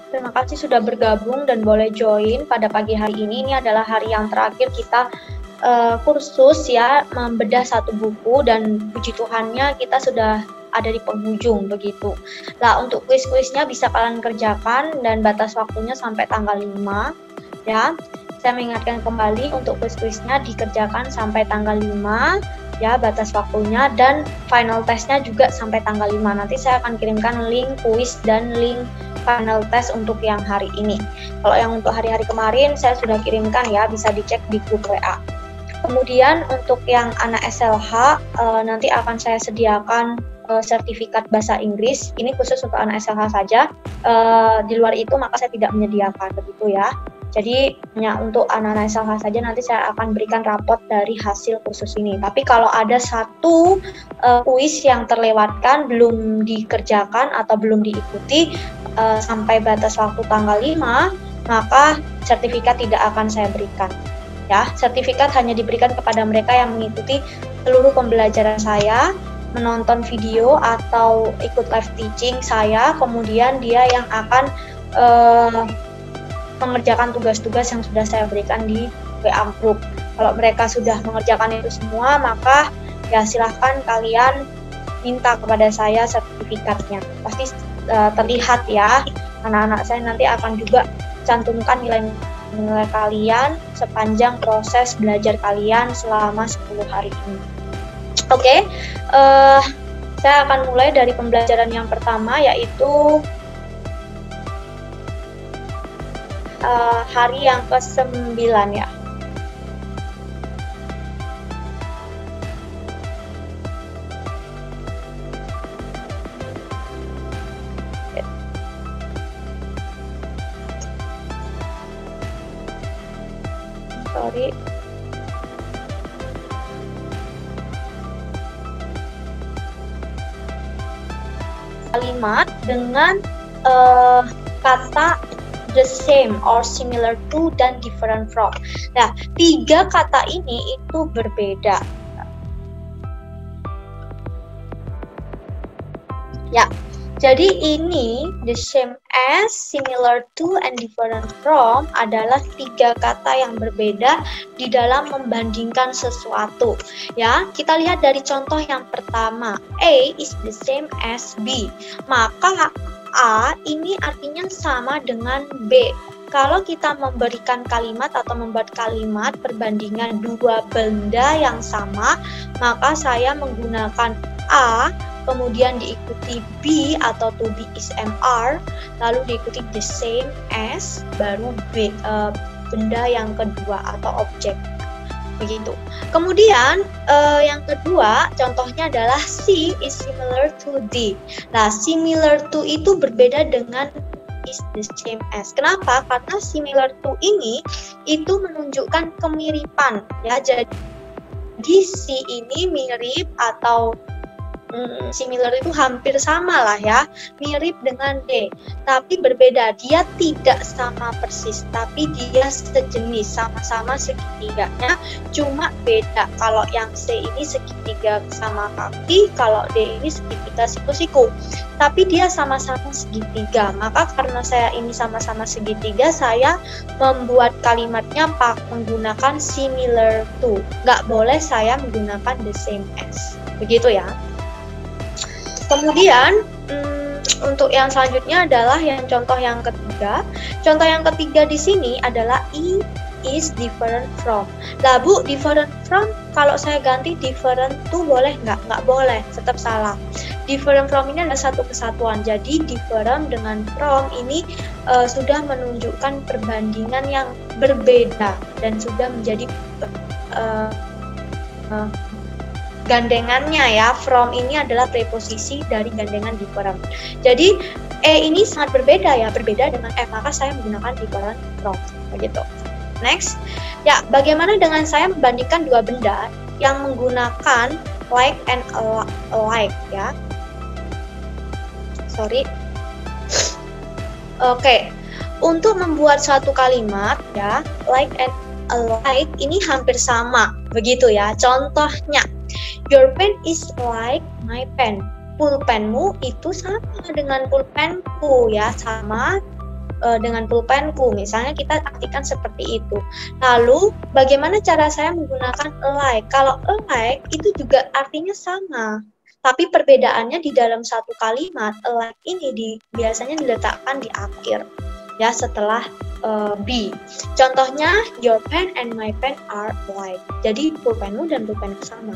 Terima kasih sudah bergabung dan boleh join pada pagi hari ini. Ini adalah hari yang terakhir kita kursus ya, membedah satu buku, dan puji Tuhannya kita sudah ada di penghujung begitu. Nah, untuk kuis-kuisnya bisa kalian kerjakan dan batas waktunya sampai tanggal 5 ya. Saya mengingatkan kembali untuk kuis-kuisnya dikerjakan sampai tanggal 5 ya, batas waktunya, dan final testnya juga sampai tanggal 5. Nanti saya akan kirimkan link kuis dan link final test untuk yang hari ini. Kalau yang untuk hari-hari kemarin saya sudah kirimkan ya, bisa dicek di grup WA. Kemudian untuk yang anak SLH nanti akan saya sediakan sertifikat bahasa Inggris. Ini khusus untuk anak SLH saja. Di luar itu maka saya tidak menyediakan begitu ya. Jadi hanya untuk anak-anak SLH saja nanti saya akan berikan rapot dari hasil kursus ini. Tapi kalau ada satu kuis yang terlewatkan, belum dikerjakan atau belum diikuti sampai batas waktu tanggal 5, maka sertifikat tidak akan saya berikan. Ya, sertifikat hanya diberikan kepada mereka yang mengikuti seluruh pembelajaran saya, menonton video atau ikut live teaching saya, kemudian dia yang akan mengerjakan tugas-tugas yang sudah saya berikan di WA group. Kalau mereka sudah mengerjakan itu semua, maka ya silahkan kalian minta kepada saya sertifikatnya. Pasti terlihat ya, anak-anak saya nanti akan juga cantumkan nilai kalian sepanjang proses belajar kalian selama 10 hari ini. Oke, saya akan mulai dari pembelajaran yang pertama, yaitu hari yang ke-9 ya. Sorry. Kalimat dengan kata the same or similar to dan different from. Nah, 3 kata ini itu berbeda. Ya, jadi ini the same as, similar to, and different from adalah 3 kata yang berbeda di dalam membandingkan sesuatu. Ya, kita lihat dari contoh yang pertama. A is the same as B. Maka A ini artinya sama dengan B. Kalau kita memberikan kalimat atau membuat kalimat perbandingan 2 benda yang sama, maka saya menggunakan A, kemudian diikuti B atau to be is MR, lalu diikuti the same as, baru B, benda yang kedua atau objek. Begitu. Kemudian yang kedua contohnya adalah C is similar to D. Nah, similar to itu berbeda dengan is the same as. Kenapa? Karena similar to ini itu menunjukkan kemiripan ya. Jadi C ini mirip atau similar itu hampir sama lah ya, mirip dengan D, tapi berbeda. Dia tidak sama persis, tapi dia sejenis, sama-sama segitiganya, cuma beda. Kalau yang C ini segitiga sama kaki, kalau D ini segitiga siku-siku, tapi dia sama-sama segitiga. Maka karena saya ini sama-sama segitiga, saya membuat kalimatnya menggunakan similar to. Nggak boleh saya menggunakan the same as. Begitu ya. Kemudian untuk yang selanjutnya adalah yang contoh yang ketiga. Contoh yang ketiga di sini adalah I is different from. Lah Bu, different from kalau saya ganti different to boleh nggak? Nggak boleh, tetap salah. Different from ini adalah satu kesatuan. Jadi different dengan from ini sudah menunjukkan perbandingan yang berbeda dan sudah menjadi gandengannya ya. From ini adalah preposisi dari gandengan different. Jadi ini sangat berbeda ya, berbeda dengan maka saya menggunakan different from. Begitu. Next, ya bagaimana dengan saya membandingkan 2 benda yang menggunakan like and alike ya. Sorry. Oke. Untuk membuat suatu kalimat ya, like and alike ini hampir sama, begitu ya. Contohnya, your pen is like my pen. Pulpenmu itu sama dengan pulpenku ya, sama dengan pulpenku. Misalnya kita artikan seperti itu. Lalu bagaimana cara saya menggunakan alike? Kalau alike itu juga artinya sama. Tapi perbedaannya di dalam satu kalimat, alike ini biasanya diletakkan di akhir. Ya, setelah be. Contohnya, your pen and my pen are alike. Jadi pulpenmu dan pulpenku sama.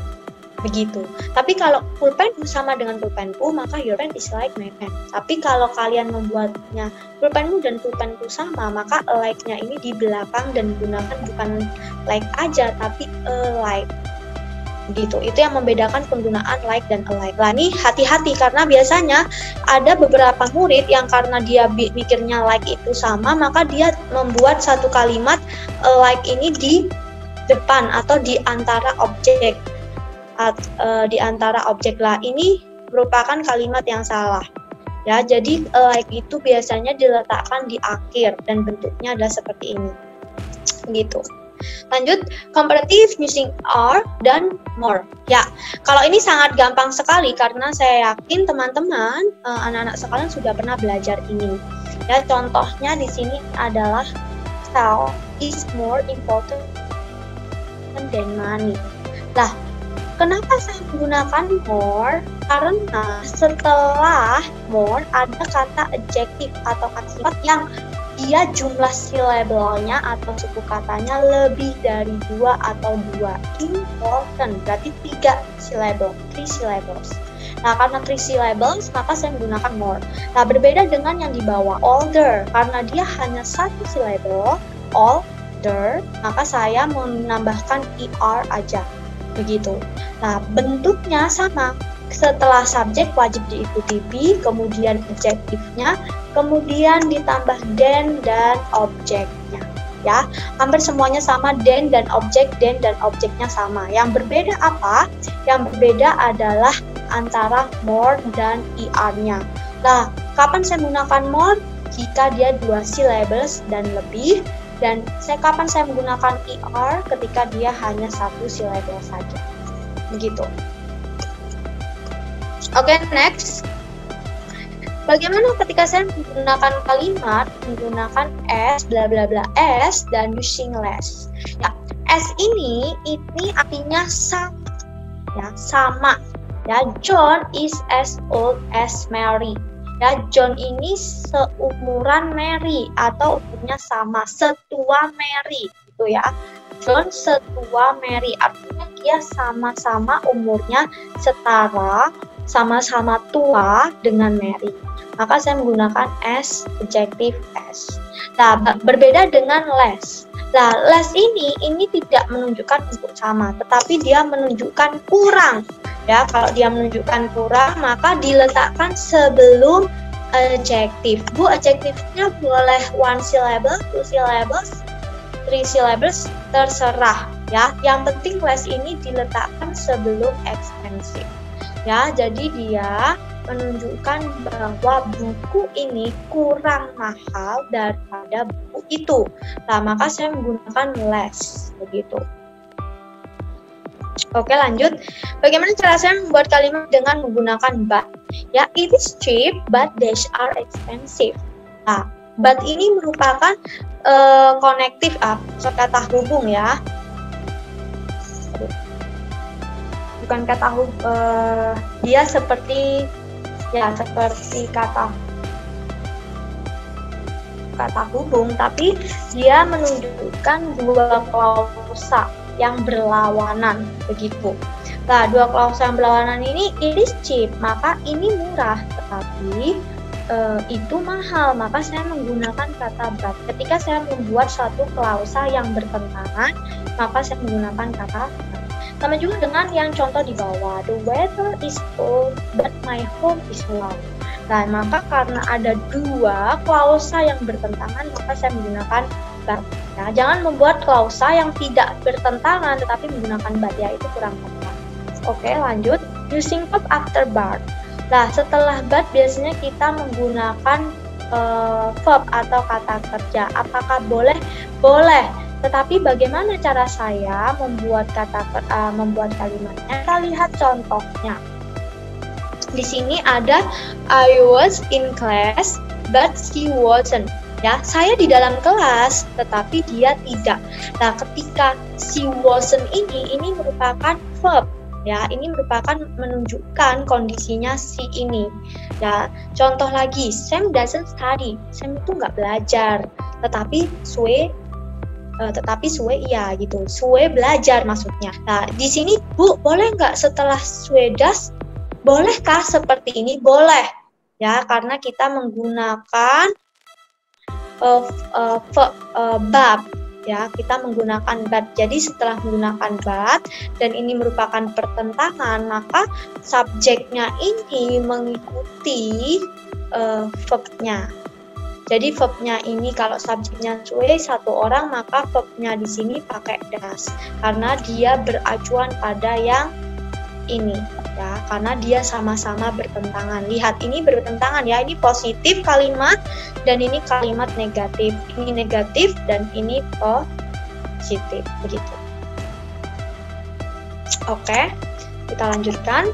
Begitu. Tapi kalau pulpenmu sama dengan pulpenku, maka your pen is like my pen. Tapi kalau kalian membuatnya pulpenmu dan pulpenku sama, maka alike-nya ini di belakang dan digunakan bukan like aja, tapi alike. Begitu. Itu yang membedakan penggunaan like dan alike. Lah, nih hati-hati karena biasanya ada beberapa murid yang karena dia mikirnya like itu sama, maka dia membuat satu kalimat like ini di depan atau di antara objek. Di antara objek lah, ini merupakan kalimat yang salah ya. Jadi like itu biasanya diletakkan di akhir dan bentuknya adalah seperti ini gitu. Lanjut, comparative using are dan more ya. Kalau ini sangat gampang sekali karena saya yakin teman-teman anak-anak sekalian sudah pernah belajar ini ya. Contohnya di sini adalah health is more important than money. Lah, kenapa saya menggunakan more? Karena setelah more ada kata adjective atau kata sifat yang dia jumlah silabelnya atau suku katanya lebih dari 2 atau 2. Important berarti 3 syllable, 3 syllables. Nah, karena 3 syllables maka saya menggunakan more. Nah, berbeda dengan yang di bawah older, karena dia hanya 1 syllable, older, maka saya menambahkan er aja. Begitu. Nah, bentuknya sama. Setelah subjek wajib diikuti be, kemudian adjektifnya, kemudian ditambah then dan objeknya. Ya, hampir semuanya sama, then dan objeknya sama. Yang berbeda apa? Yang berbeda adalah antara more dan er-nya. Nah, kapan saya menggunakan more? Jika dia 2 syllables dan lebih. Dan kapan saya menggunakan er? Ketika dia hanya 1 syllable saja. Begitu. Oke, next. Bagaimana ketika saya menggunakan kalimat menggunakan as, bla bla bla, as dan using less? Ya, as ini artinya sama. Ya, sama. Ya, John is as old as Mary. Ya, John ini seumuran Mary atau umurnya sama, setua Mary gitu ya. John setua Mary artinya dia sama-sama umurnya setara, sama-sama tua dengan Mary. Maka saya menggunakan as, adjective as. Nah, berbeda dengan less. Nah, less ini tidak menunjukkan untuk sama, tetapi dia menunjukkan kurang. Ya, kalau dia menunjukkan kurang, maka diletakkan sebelum adjective. Bu, adjektifnya boleh 1 syllable, 2 syllables, 3 syllables, terserah. Ya, yang penting less ini diletakkan sebelum expensive. Ya, jadi dia menunjukkan bahwa buku ini kurang mahal daripada buku itu. Nah, maka saya menggunakan less, begitu. Oke, lanjut. Bagaimana cara saya membuat kalimat dengan menggunakan but? Ya, it is cheap, but dash are expensive. Nah, but ini merupakan konektif kata hubung ya. Bukan kata dia seperti kata hubung, tapi dia menunjukkan 2 klausa yang berlawanan begitu. Nah, 2 klausa yang berlawanan ini it is cheap, maka ini murah, tetapi itu mahal, maka saya menggunakan kata but. Ketika saya membuat suatu klausa yang bertentangan, maka saya menggunakan kata but. Sama juga dengan yang contoh di bawah, the weather is cold but my home is warm. Nah, maka karena ada 2 klausa yang bertentangan, maka saya menggunakan but. Ya, jangan membuat klausa yang tidak bertentangan tetapi menggunakan but, ya, itu kurang tepat. Oke, lanjut. Using verb after but. Nah, setelah but biasanya kita menggunakan verb atau kata kerja. Apakah boleh? Boleh. Tetapi bagaimana cara saya membuat kalimatnya? Kita lihat contohnya. Di sini ada I was in class but she wasn't. Ya, saya di dalam kelas, tetapi dia tidak. Nah, ketika she wasn't ini merupakan verb. Ya, ini merupakan menunjukkan kondisinya si ini. Ya, contoh lagi, Sam doesn't study. Sam itu nggak belajar, tetapi Sue iya gitu. Sue belajar maksudnya. Nah, di sini Bu, boleh nggak setelah Sue does? Bolehkah seperti ini? Boleh. Ya, karena kita menggunakan bab. Ya, kita menggunakan but. Jadi setelah menggunakan but dan ini merupakan pertentangan, maka subjeknya ini mengikuti verbnya. Jadi verbnya ini kalau subjeknya Sue satu orang, maka verbnya di sini pakai does karena dia beracuan pada yang ini ya, karena dia sama-sama bertentangan. Lihat, ini bertentangan ya, ini positif kalimat dan ini kalimat negatif. Ini negatif dan ini positif, begitu. Oke, kita lanjutkan.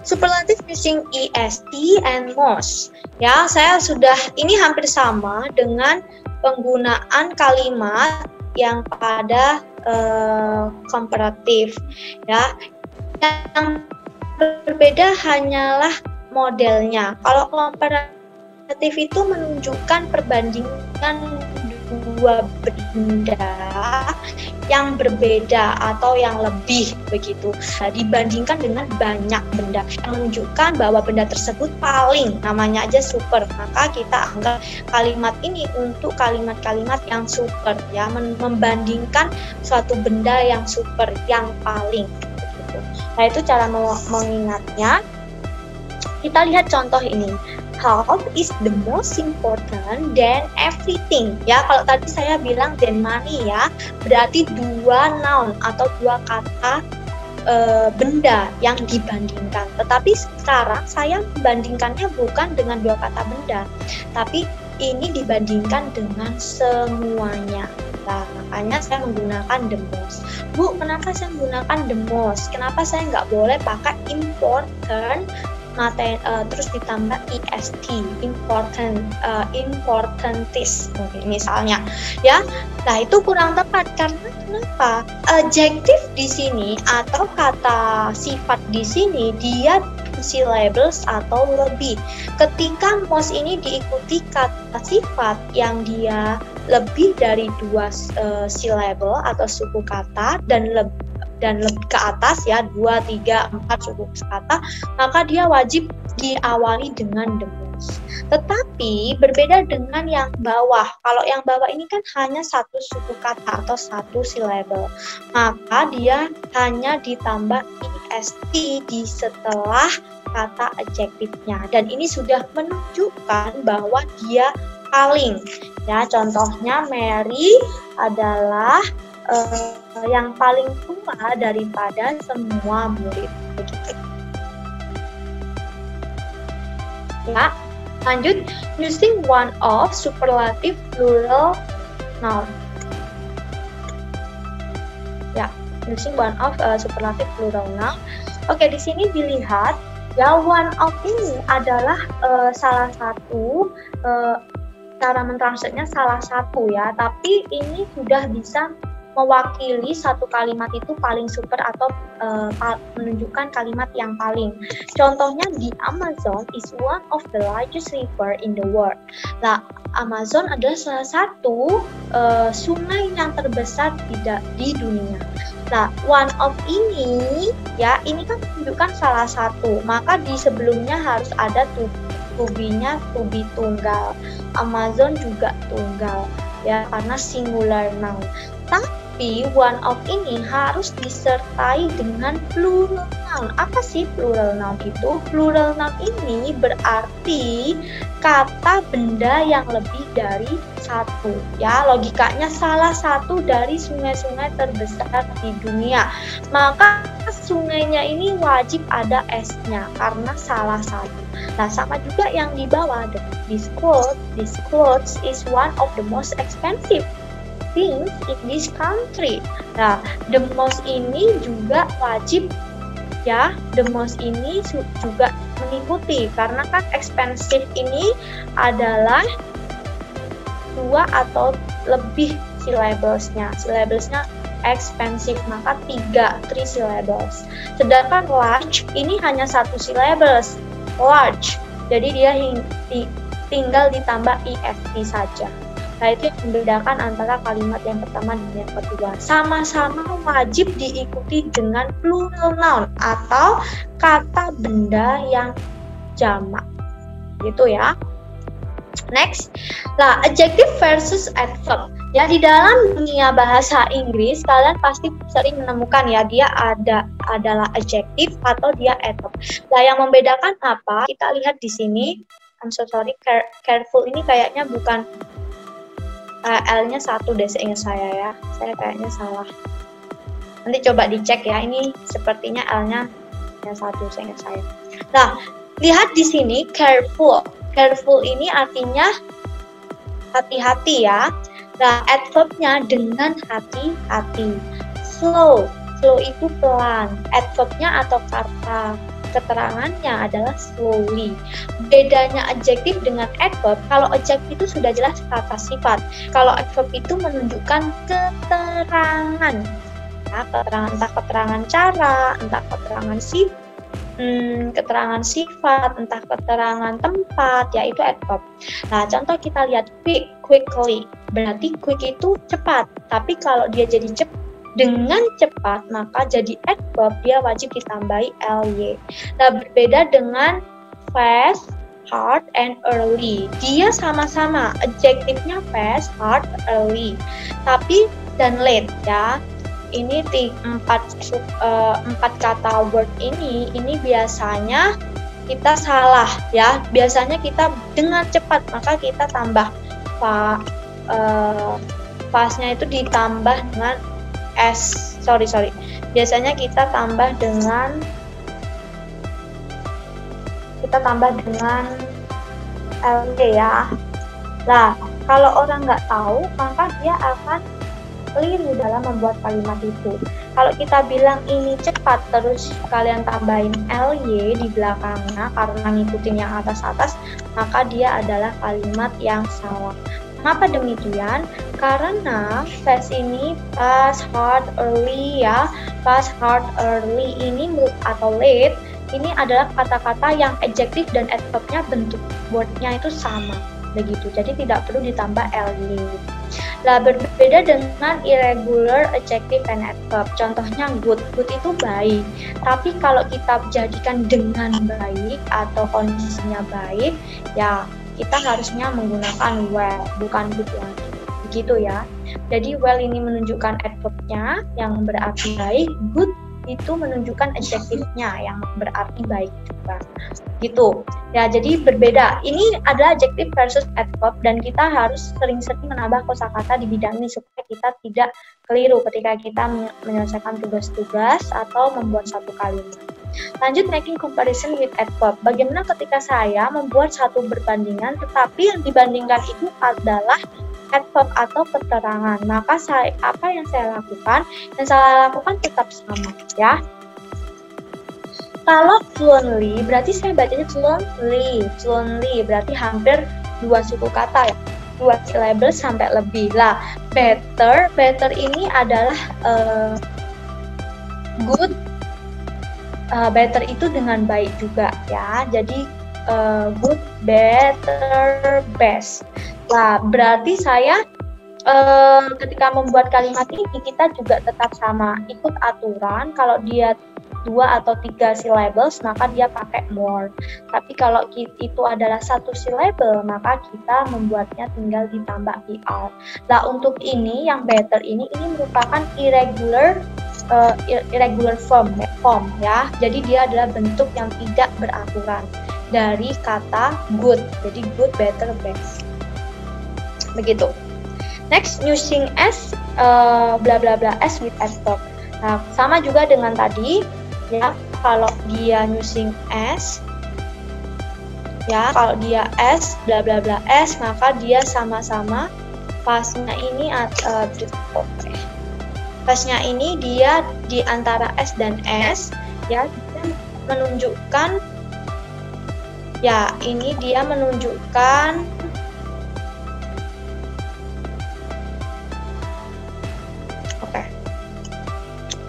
Superlative using est and most. Ya, saya sudah, ini hampir sama dengan penggunaan kalimat yang pada komparatif ya. Yang berbeda hanyalah modelnya. Kalau komparatif itu menunjukkan perbandingan dua benda yang berbeda atau yang lebih begitu, dibandingkan dengan banyak benda, yang menunjukkan bahwa benda tersebut paling, namanya aja super, maka kita anggap kalimat ini untuk kalimat-kalimat yang super ya, membandingkan suatu benda yang super, yang paling. Nah, itu cara mengingatnya. Kita lihat contoh ini. Health is the most important than everything. Ya, kalau tadi saya bilang than money ya, berarti dua noun atau dua kata benda yang dibandingkan. Tetapi sekarang saya membandingkannya bukan dengan dua kata benda, tapi ini dibandingkan dengan semuanya. Nah, makanya saya menggunakan the most. Bu, kenapa saya menggunakan the most? Kenapa saya nggak boleh pakai important terus ditambah est, importantis misalnya ya. Nah, itu kurang tepat karena kenapa? Adjektif di sini atau kata sifat di sini dia syllables atau lebih. Ketika most ini diikuti kata sifat yang dia lebih dari dua syllable atau suku kata dan lebih ke atas ya, 2, 3, 4 suku kata, maka dia wajib diawali dengan the most. Tetapi berbeda dengan yang bawah. Kalau yang bawah ini kan hanya satu suku kata atau satu syllable, maka dia hanya ditambah est di setelah kata adjektifnya, dan ini sudah menunjukkan bahwa dia paling ya. Contohnya Mary adalah yang paling tua daripada semua murid. Ya, lanjut, using one of superlative plural noun. Ya, using one of superlative plural noun. Oke, di sini dilihat ya, one of ini adalah salah satu cara mentranslate-nya salah satu ya, tapi ini sudah bisa mewakili satu kalimat itu paling super atau menunjukkan kalimat yang paling. Contohnya di Amazon is one of the largest river in the world. Nah, Amazon adalah salah satu sungai yang terbesar di dunia. Nah, one of ini ya, ini kan menunjukkan salah satu, maka di sebelumnya harus ada to be-nya to be tunggal. Amazon juga tunggal ya, karena singular noun. Tapi one of ini harus disertai dengan plural noun. Apa sih plural noun itu? Plural noun ini berarti kata benda yang lebih dari satu. Ya, logikanya salah satu dari sungai-sungai terbesar di dunia. Maka sungainya ini wajib ada s-nya karena salah satu. Nah, sama juga yang di bawah. This clothes is one of the most expensive things in this country. Nah, the most ini juga wajib ya, the most ini juga mengikuti karena kan expensive ini adalah 2 atau lebih syllablesnya. Syllablesnya expensive, maka 3 syllables. Sedangkan large ini hanya 1 syllables, large. Jadi dia tinggal ditambah EFT saja. Nah, itu yang membedakan antara kalimat yang pertama dan yang kedua. Sama-sama wajib diikuti dengan plural noun atau kata benda yang jamak. Gitu ya. Next, lah adjective versus adverb. Ya, di dalam dunia bahasa Inggris kalian pasti sering menemukan ya dia adalah adjective atau dia adverb. Nah, yang membedakan apa? Kita lihat di sini. I'm so sorry, careful ini kayaknya bukan L-nya 1 deh seingat saya ya. Saya kayaknya salah. Nanti coba dicek ya. Ini sepertinya L-nya yang 1 seingat saya. Nah, lihat di sini careful. Careful ini artinya hati-hati ya. Nah, adverbnya dengan hati-hati. Slow. Slow itu pelan. Adverbnya atau kata keterangannya adalah slowly. Bedanya adjektif dengan adverb, kalau adjektif itu sudah jelas kata sifat. Kalau adverb itu menunjukkan keterangan. Ya, keterangan entah keterangan cara, entah keterangan keterangan sifat, entah keterangan tempat, yaitu adverb. Nah, contoh kita lihat quickly. Berarti quick itu cepat. Tapi kalau dia jadi dengan cepat, maka jadi adverb, dia wajib ditambahi ly. Nah, berbeda dengan fast, hard, and early. Dia sama-sama, adjektifnya fast, hard, early. Tapi dan late ya. Ini 4 kata word ini biasanya kita salah ya. Biasanya kita dengan cepat, maka kita tambah fastnya itu ditambah dengan biasanya kita tambah dengan LD ya. Nah, kalau orang nggak tahu, maka dia akan keliru dalam membuat kalimat itu. Kalau kita bilang ini cepat, terus kalian tambahin ly di belakangnya karena ngikutin yang atas-atas, maka dia adalah kalimat yang salah. Mengapa demikian? Karena fast ini fast, hard, early ya. Fast, hard, early ini atau late ini adalah kata-kata yang adjektif dan adverbnya bentuk wordnya itu sama begitu. Jadi tidak perlu ditambah ly. Lah, berbeda dengan irregular adjective and adverb. Contohnya good. Good itu baik. Tapi kalau kita jadikan dengan baik atau kondisinya baik, ya kita harusnya menggunakan well, bukan good lagi. Begitu ya. Jadi well ini menunjukkan adverbnya yang berarti baik, good itu menunjukkan adjektifnya yang berarti baik juga. Gitu. Ya, jadi berbeda. Ini adalah adjektif versus adverb dan kita harus sering-sering menambah kosakata di bidang ini supaya kita tidak keliru ketika kita menyelesaikan tugas-tugas atau membuat satu kalimat. Lanjut, making comparison with adverb. Bagaimana ketika saya membuat satu perbandingan tetapi yang dibandingkan itu adalah adverb atau keterangan, maka apa yang saya lakukan? Yang saya lakukan tetap sama ya. Kalau fluently berarti saya bacanya fluently berarti hampir 2 suku kata ya, 2 syllable sampai lebih lah. Better ini adalah good. Better itu dengan baik juga ya. Jadi good, better, best. Nah, berarti saya ketika membuat kalimat ini kita juga tetap sama, ikut aturan. Kalau dia 2 atau 3 syllables maka dia pakai more. Tapi kalau itu adalah 1 syllable maka kita membuatnya tinggal ditambah er. Nah, untuk ini yang better ini merupakan irregular form ya. Jadi dia adalah bentuk yang tidak beraturan dari kata good. Jadi good, better, best. Begitu. Next, using as bla bla bla as with adverb. Nah, sama juga dengan tadi ya. Kalau dia using as ya, kalau dia as bla bla bla as, maka dia sama-sama pasnya ini pasnya ini dia di antara s dan s ya, dia menunjukkan ya, ini dia menunjukkan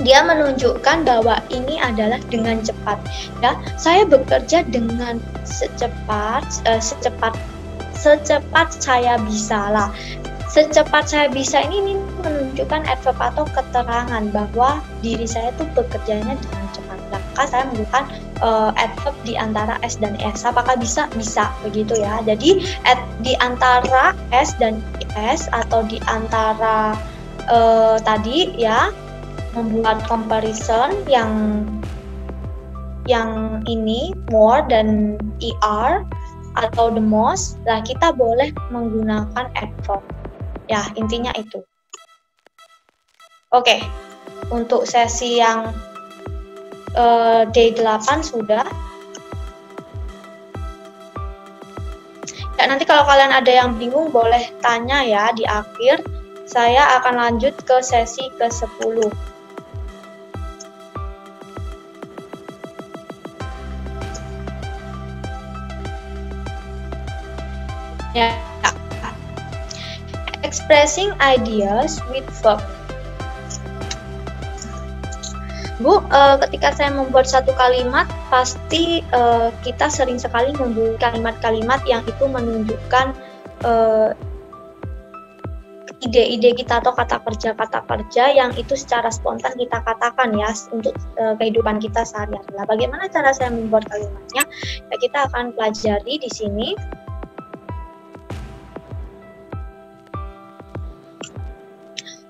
dia menunjukkan bahwa ini adalah dengan cepat, ya. Saya bekerja dengan secepat saya bisa lah. Secepat saya bisa ini menunjukkan adverb atau keterangan bahwa diri saya tuh bekerjanya dengan cepat. Maka saya menggunakan adverb di antara S dan S. Apakah bisa? Bisa, begitu ya. Jadi di antara S dan S atau di antara tadi ya, membuat comparison yang ini more dan ER atau the most, lah kita boleh menggunakan adverb. Ya, intinya itu. Oke, untuk sesi yang day 8 sudah. Ya, nanti kalau kalian ada yang bingung boleh tanya ya di akhir. Saya akan lanjut ke sesi ke-10. Ya. Expressing ideas with verb. Bu, ketika saya membuat satu kalimat, pasti kita sering sekali membuat kalimat-kalimat yang itu menunjukkan ide-ide kita atau kata kerja yang itu secara spontan kita katakan ya untuk kehidupan kita sehari-hari. Nah, bagaimana cara saya membuat kalimatnya? Ya, kita akan pelajari di sini.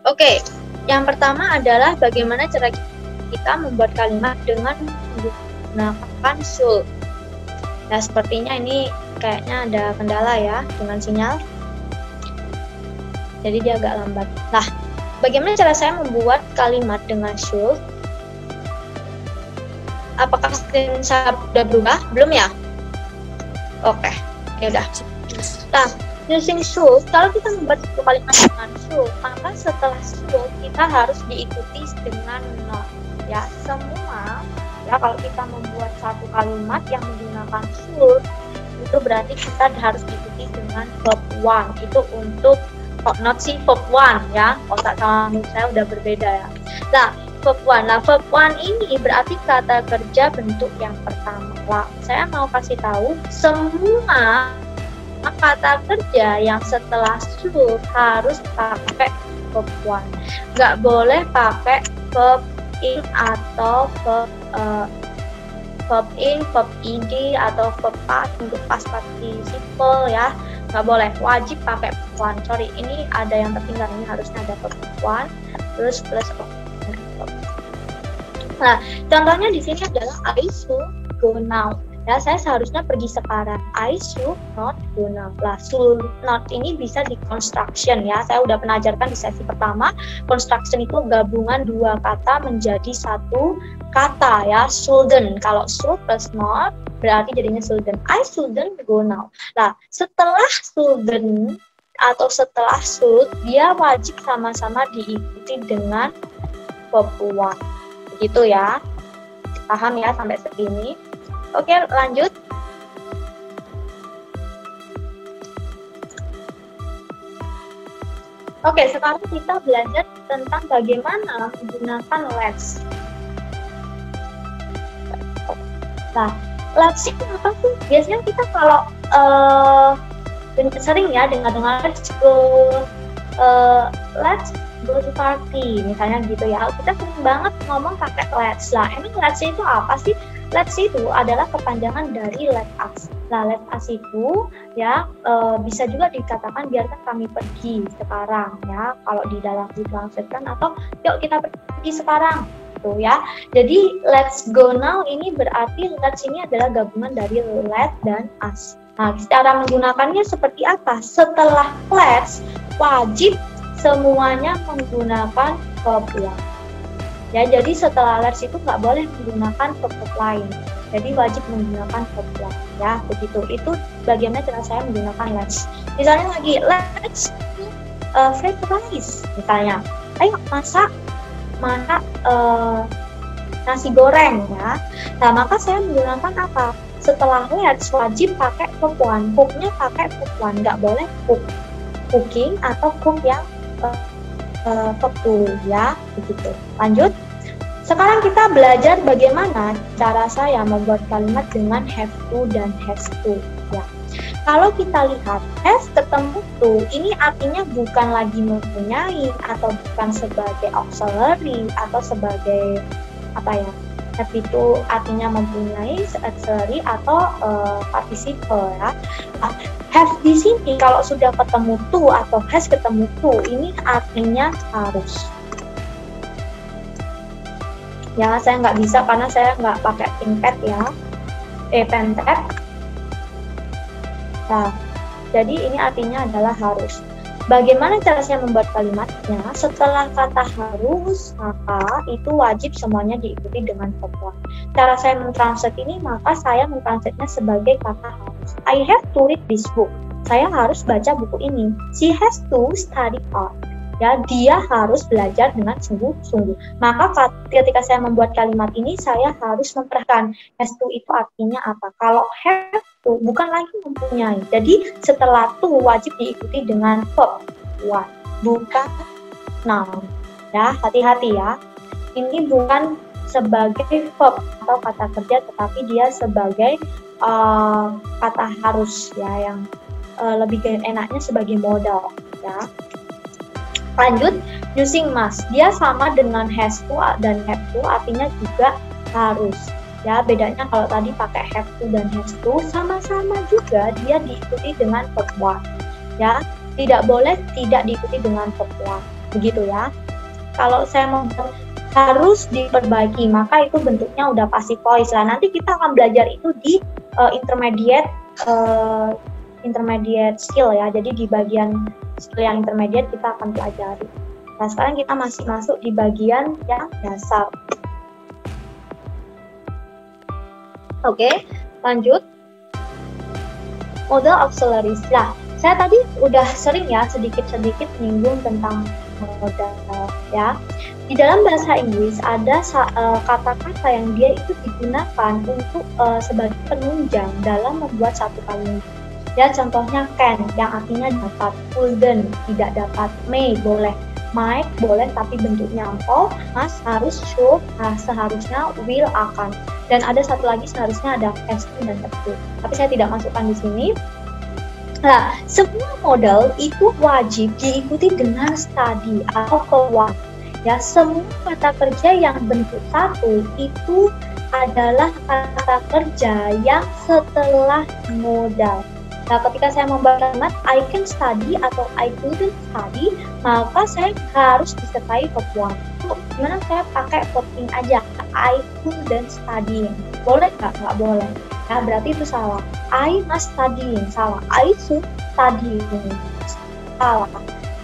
Oke, yang pertama adalah bagaimana cara kita membuat kalimat dengan menggunakan should. Nah, sepertinya ini kayaknya ada kendala ya dengan sinyal. Jadi dia agak lambat. Nah, bagaimana cara saya membuat kalimat dengan should? Apakah screen saya sudah berubah? Belum ya? Oke, ya udah. Nah, using should, kalau kita membuat satu kalimat dengan should, maka setelah should kita harus diikuti dengan not. Ya, semua ya kalau kita membuat satu kalimat yang menggunakan should, itu berarti kita harus diikuti dengan verb one. Itu untuk not sih verb one ya. Otak sama mulut saya udah berbeda ya. Nah, verb one. Nah, verb one ini berarti kata kerja bentuk yang pertama. Nah, saya mau kasih tahu semua kata kerja yang setelah should harus pakai verb one. Nggak boleh pakai verb in atau verb in, verb ed atau verb past untuk past participle ya. Nggak boleh, wajib pakai verb one. Sorry, ini ada yang tertinggal, ini harusnya ada verb one terus plus verb. Nah, contohnya di sini adalah I should go now. Ya, saya seharusnya pergi sekarang. I should not go now. Lah, should not ini bisa di construction ya. Saya udah pernah ajarkan di sesi pertama. Construction itu gabungan dua kata menjadi satu kata ya. Shouldn't. Kalau should plus not berarti jadinya shouldn't. I shouldn't go now. Lah, setelah shouldn't atau setelah should, dia wajib sama-sama diikuti dengan verb one. Begitu ya. Paham ya sampai segini? Oke, lanjut. Oke, sekarang kita belajar tentang bagaimana menggunakan let's. Nah, let's itu apa sih? Biasanya kita kalau sering ya dengar let's go to party, misalnya gitu ya. Kita sering banget ngomong pakai let's. Lah, emang let's itu apa sih? Let's itu adalah kepanjangan dari let us. Nah, let us itu ya bisa juga dikatakan biarkan kami pergi sekarang ya. Kalau di dalam ditranslatekan atau yuk kita pergi sekarang gitu ya. Jadi let's go now ini berarti let's ini adalah gabungan dari let dan us. Nah, cara menggunakannya seperti apa? Setelah let's wajib semuanya menggunakan verb one. Ya, jadi setelah let's itu nggak boleh menggunakan verb lain. Jadi wajib menggunakan verb lain. Ya, begitu. Itu bagaimana cara saya menggunakan let's. Misalnya lagi, let's fried rice. Misalnya, ayo masak nasi goreng ya. Nah, maka saya menggunakan apa? Setelah let's wajib pakai verb one. Cook-nya pakai verb one. Nggak boleh cooking atau cook yang verb to ya, begitu. Lanjut. Sekarang kita belajar bagaimana cara saya membuat kalimat dengan have to dan has to. Ya. Kalau kita lihat has ketemu to, ini artinya bukan lagi mempunyai atau bukan sebagai auxiliary atau sebagai apa ya? Have itu artinya mempunyai auxiliary atau participle ya. Have di sini kalau sudah ketemu to atau has ketemu to, ini artinya harus. Ya, saya nggak bisa karena saya nggak pakai ThinkPad ya, pentab. Nah, jadi ini artinya adalah harus. Bagaimana cara saya membuat kalimatnya? Setelah kata harus, maka itu wajib semuanya diikuti dengan verb one. Cara saya mentranslate ini, maka saya mentranslate-nya sebagai kata harus. I have to read this book. Saya harus baca buku ini. She has to study art. Ya, dia harus belajar dengan sungguh-sungguh. Maka ketika saya membuat kalimat ini, saya harus memperhatikan has to itu artinya apa. Kalau have to bukan lagi mempunyai. Jadi setelah to wajib diikuti dengan verb one, bukan noun. Ya, hati-hati ya. Ini bukan sebagai verb atau kata kerja, tetapi dia sebagai kata harus ya, yang lebih enaknya sebagai modal ya. Lanjut, using must. Dia sama dengan has to dan have to, artinya juga harus. Ya, bedanya kalau tadi pakai have to dan has to, sama-sama juga dia diikuti dengan verb one. Ya, tidak boleh tidak diikuti dengan verb one. Begitu ya. Kalau saya membuat harus diperbaiki, maka itu bentuknya udah passive voice lah. Nanti kita akan belajar itu di intermediate skill ya. Jadi di bagian skill yang intermediate kita akan pelajari. Nah, sekarang kita masih masuk di bagian yang dasar. Oke, lanjut. Modal auxiliaries. Nah, saya tadi udah sering ya sedikit-sedikit menyinggung tentang modal ya. Di dalam bahasa Inggris ada kata-kata yang dia itu digunakan untuk sebagai penunjang dalam membuat satu kalimat. Ya, contohnya can yang artinya dapat, couldn't tidak dapat, may boleh, might boleh tapi bentuknya ampau, must harus, should seharusnya, will akan, dan ada satu lagi seharusnya ada has to dan have to. Tapi saya tidak masukkan di sini. Nah, semua modal itu wajib diikuti dengan study atau verb one. Ya, semua kata kerja yang bentuk satu itu adalah kata kerja yang setelah modal. Nah, ketika saya membuat kalimat I can study atau I couldn't study, maka saya harus disertai verb one. Gimana saya pakai verb in aja, I couldn't study. Boleh nggak? Nggak boleh. Nah, berarti itu salah. I must study, salah. I should study, salah.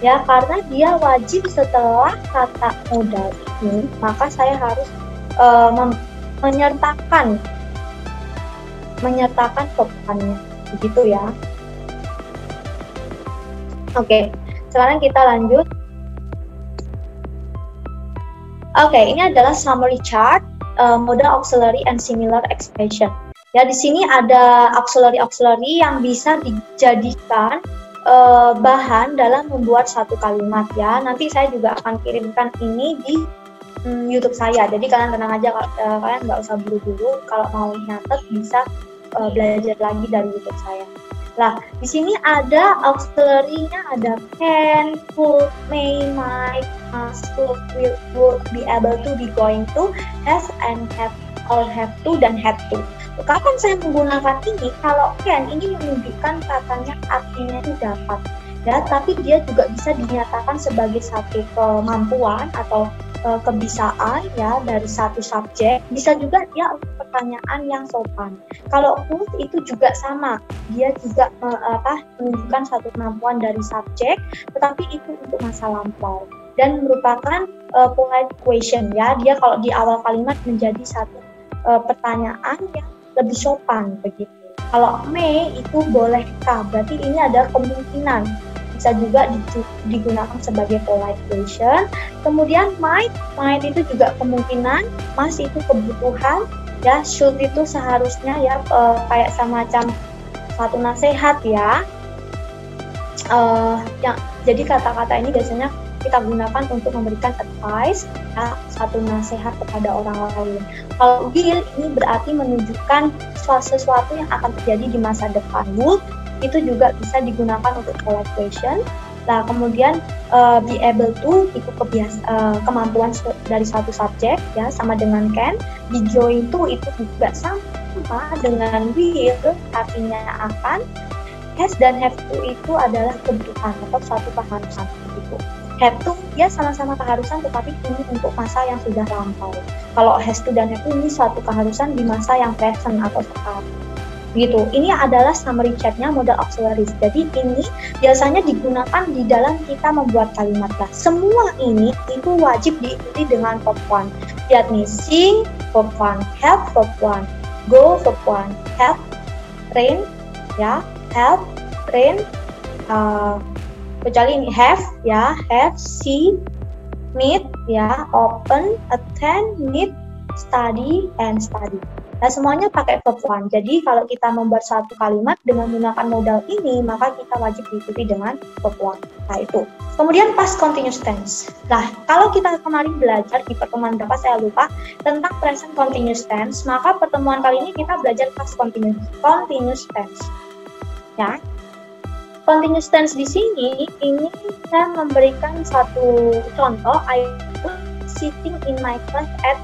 Ya, karena dia wajib setelah kata modal ini, maka saya harus menyertakan verb one-nya. Begitu ya. Oke, sekarang kita lanjut. Oke, ini adalah summary chart modal auxiliary and similar expression. Ya, di sini ada auxiliary yang bisa dijadikan bahan dalam membuat satu kalimat ya. Nanti saya juga akan kirimkan ini di YouTube saya. Jadi kalian tenang aja, kalian nggak usah buru-buru. Kalau mau nyatet bisa belajar lagi dari YouTube saya. Nah, di sini ada auxiliary-nya, ada can, could, may, might, must, could, will, would, be able to, be going to, has and have, or have to dan had to. Kapan saya menggunakan ini? Kalau can ini menunjukkan katanya artinya itu dapat. Ya, tapi dia juga bisa dinyatakan sebagai satu kemampuan atau kebisaan ya dari satu subjek. Bisa juga dia untuk pertanyaan yang sopan. Kalau could itu juga sama, dia juga menunjukkan satu kemampuan dari subjek, tetapi itu untuk masa lampau dan merupakan polite question ya. Dia kalau di awal kalimat menjadi satu pertanyaan yang lebih sopan begitu. Kalau may itu bolehkah, berarti ini ada kemungkinan. Bisa juga digunakan sebagai polite question. Kemudian might itu juga kemungkinan, must itu kebutuhan, ya should itu seharusnya ya kayak semacam satu nasihat ya. Jadi kata-kata ini biasanya kita gunakan untuk memberikan advice, ya, satu nasihat kepada orang lain. Kalau will ini berarti menunjukkan sesuatu yang akan terjadi di masa depan. Would itu juga bisa digunakan untuk collaboration. Nah, kemudian be able to itu kemampuan dari suatu subjek, ya, sama dengan can. Be going to itu juga sama dengan will, artinya akan. Has dan have to itu adalah kebutuhan atau suatu keharusan gitu. Have to ya sama-sama keharusan, tetapi ini untuk masa yang sudah lampau. Kalau has to dan have to ini suatu keharusan di masa yang present atau sekarang. Gitu. Ini adalah summary chat-nya modal auxiliaries. Jadi ini biasanya digunakan di dalam kita membuat kalimat. Nah, semua ini itu wajib diikuti dengan verb 1. Lihat nih, sing verb 1, help verb 1, go verb 1, help, rain, ya, help, rain, kecuali ini have, ya, have, see, meet, ya, open, attend, meet, study, and study. Nah, semuanya pakai verb 1. Jadi, kalau kita membuat satu kalimat dengan menggunakan modal ini, maka kita wajib diikuti dengan verb 1. Nah, itu. Kemudian past continuous tense. Nah, kalau kita kemarin belajar di pertemuan berapa saya lupa tentang present continuous tense, maka pertemuan kali ini kita belajar past continuous tense. Ya. Continuous tense di sini, ini saya memberikan satu contoh. I was sitting in my class at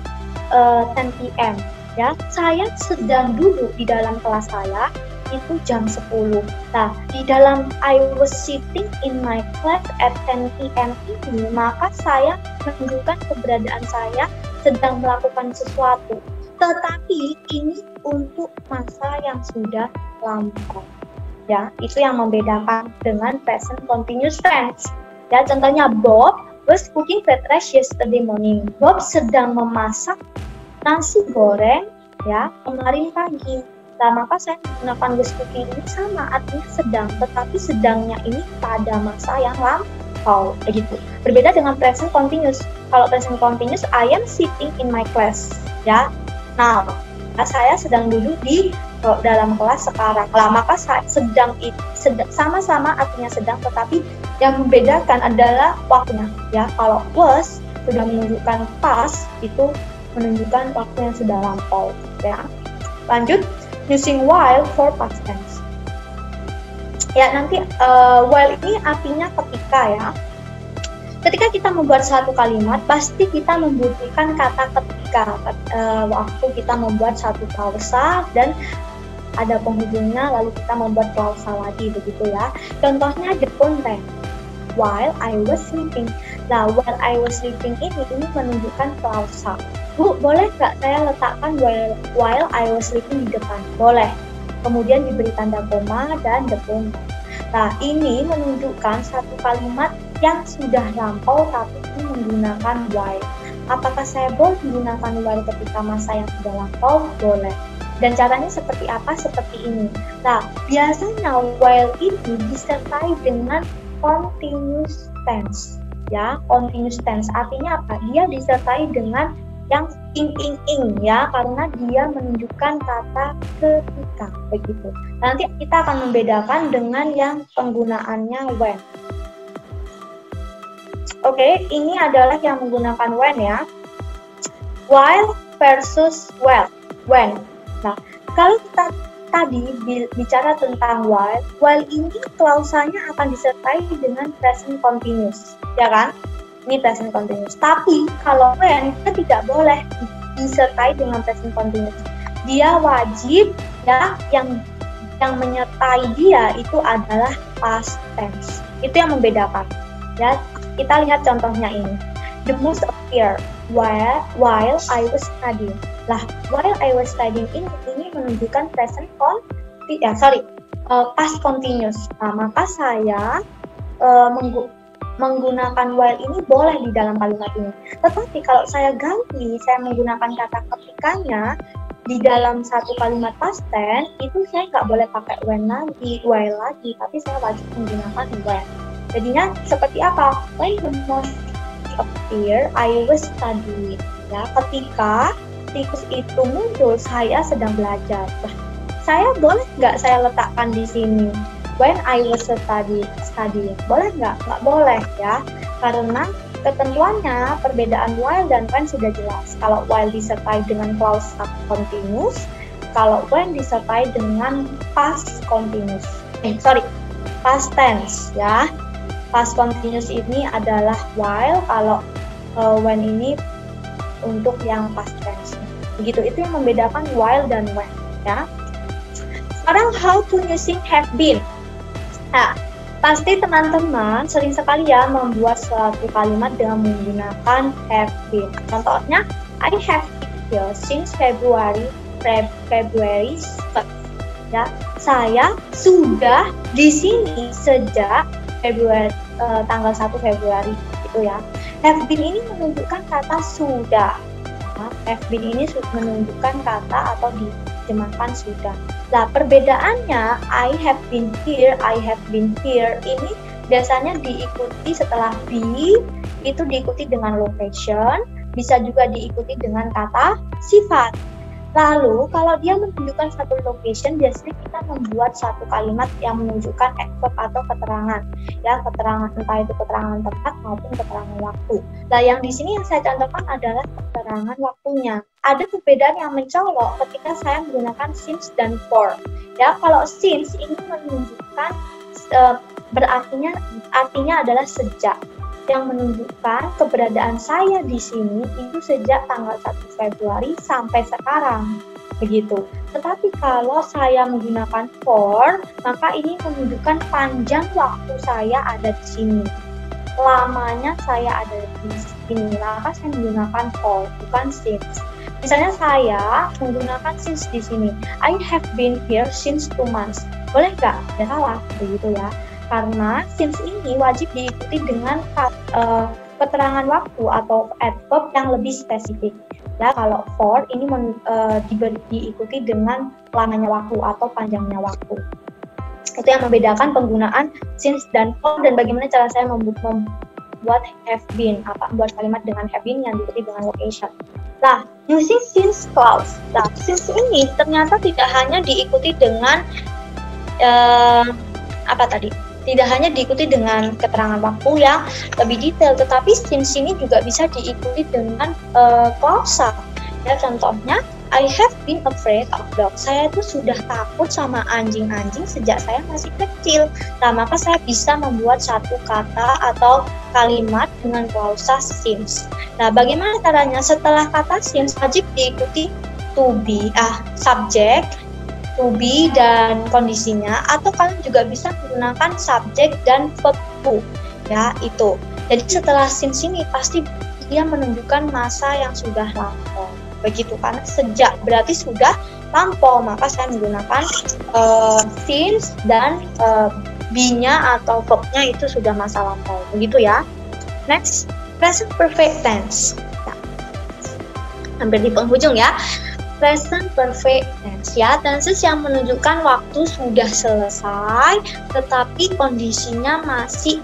10 p.m. Ya, saya sedang duduk di dalam kelas saya itu jam 10. Nah, di dalam I was sitting in my class at 10 p.m. ini, maka saya menunjukkan keberadaan saya sedang melakukan sesuatu. Tetapi ini untuk masa yang sudah lampau. Ya, itu yang membedakan dengan present continuous tense. Ya, contohnya Bob was cooking fried rice yesterday morning. Bob sedang memasak nasi goreng, ya, kemarin pagi. Nah, maka saya menggunakan was cooking ini sama, artinya sedang, tetapi sedangnya ini pada masa yang lampau, begitu. Berbeda dengan present continuous. Kalau present continuous, I am sitting in my class, ya. Now, saya sedang duduk di dalam kelas sekarang. Lah, maka sedang sama-sama artinya sedang, tetapi yang membedakan adalah waktunya, ya. Kalau was sudah menunjukkan past, itu menunjukkan waktu yang sudah lampau, ya. Lanjut, using while for past tense. Ya, nanti while ini artinya ketika, ya. Ketika kita membuat satu kalimat, pasti kita membutuhkan kata ketika. Waktu kita membuat satu klausa dan ada penghubungnya, lalu kita membuat klausa lagi, begitu ya. Contohnya the phone rang while I was sleeping. Nah, while I was sleeping ini menunjukkan klausa. Bu, boleh nggak saya letakkan while I was sleeping di depan? Boleh. Kemudian diberi tanda koma dan the phone rang. Nah, ini menunjukkan satu kalimat yang sudah lampau tapi ini menggunakan while. Apakah saya boleh menggunakan while ketika masa yang sudah lampau? Boleh. Dan caranya seperti apa? Seperti ini. Nah, biasanya while itu disertai dengan continuous tense. Ya, continuous tense artinya apa? Dia disertai dengan yang ing, ya, karena dia menunjukkan kata ketika, begitu. Nanti kita akan membedakan dengan yang penggunaannya when. Oke, ini adalah yang menggunakan when, ya. While versus when. Nah, kalau kita tadi bicara tentang while ini klausanya akan disertai dengan present continuous, ya kan? Ini present continuous. Tapi kalau when kita tidak boleh disertai dengan present continuous. Dia wajib, ya, yang menyertai dia itu adalah past tense. Itu yang membedakan. Ya, kita lihat contohnya ini. The mouse appeared while I was studying. Lah, while I was studying ini menunjukkan present past continuous. Nah, maka saya menggunakan while ini boleh di dalam kalimat ini. Tetapi kalau saya ganti, saya menggunakan kata ketikanya di dalam satu kalimat past tense, itu saya nggak boleh pakai while lagi, tapi saya wajib menggunakan when. Jadinya seperti apa? When the mouse appeared, I was studying. Ya, ketika tikus itu muncul, saya sedang belajar. Nah, saya boleh nggak saya letakkan di sini? when I was studying. Boleh nggak? Nggak boleh ya, karena ketentuannya perbedaan while dan when sudah jelas. Kalau while disertai dengan clause continuous, kalau when disertai dengan past continuous. Past tense ya. Past continuous ini adalah while, kalau when ini untuk yang past tense. Begitu, itu yang membedakan while dan when ya. Sekarang how to using have been. Nah, pasti teman-teman sering sekali ya membuat suatu kalimat dengan menggunakan have been. Contohnya, I have been here since February 1st. Ya, saya sudah di sini sejak tanggal 1 Februari gitu ya. Have been ini menunjukkan kata sudah. Nah, have been ini menunjukkan kata atau diterjemahkan sudah. Nah, perbedaannya I have been here ini biasanya diikuti setelah be, itu diikuti dengan location, bisa juga diikuti dengan kata sifat. Lalu, kalau dia menunjukkan satu location, biasanya kita membuat satu kalimat yang menunjukkan adverb atau keterangan. Ya, keterangan, entah itu keterangan tempat maupun keterangan waktu. Nah, yang di sini yang saya contohkan adalah keterangan waktunya. Ada perbedaan yang mencolok ketika saya menggunakan since dan for. Ya, kalau since ini menunjukkan artinya adalah sejak, yang menunjukkan keberadaan saya di sini itu sejak tanggal 1 Februari sampai sekarang, begitu. Tetapi kalau saya menggunakan for, maka ini menunjukkan panjang waktu saya ada di sini, lamanya saya ada di sini, maka saya menggunakan for, bukan since. Misalnya saya menggunakan since di sini, I have been here since 2 months. Boleh nggak? Ya salah, begitu ya. Karena since ini wajib diikuti dengan keterangan waktu atau adverb yang lebih spesifik. Ya, kalau for ini diikuti dengan lamanya waktu atau panjangnya waktu. Itu yang membedakan penggunaan since dan for, dan bagaimana cara saya membuat have been, membuat kalimat dengan have been yang diikuti dengan location. Nah, using since clause. Nah, since ini ternyata tidak hanya diikuti dengan tidak hanya diikuti dengan keterangan waktu yang lebih detail, tetapi since ini juga bisa diikuti dengan klausa. Ya, contohnya, I have been afraid of dogs. Saya itu sudah takut sama anjing-anjing sejak saya masih kecil. Nah, maka saya bisa membuat satu kata atau kalimat dengan klausa since. Nah, bagaimana caranya? Setelah kata since wajib diikuti to be, subjek, to be dan kondisinya, atau kalian juga bisa menggunakan subjek dan verb to, ya itu. Jadi setelah since ini pasti dia menunjukkan masa yang sudah lampau, begitu, karena sejak berarti sudah lampau, maka saya menggunakan since dan be-nya atau verb-nya itu sudah masa lampau, begitu ya. Next, present perfect tense. Nah, hampir di penghujung ya. Present perfect tense ya, tenses yang menunjukkan waktu sudah selesai tetapi kondisinya masih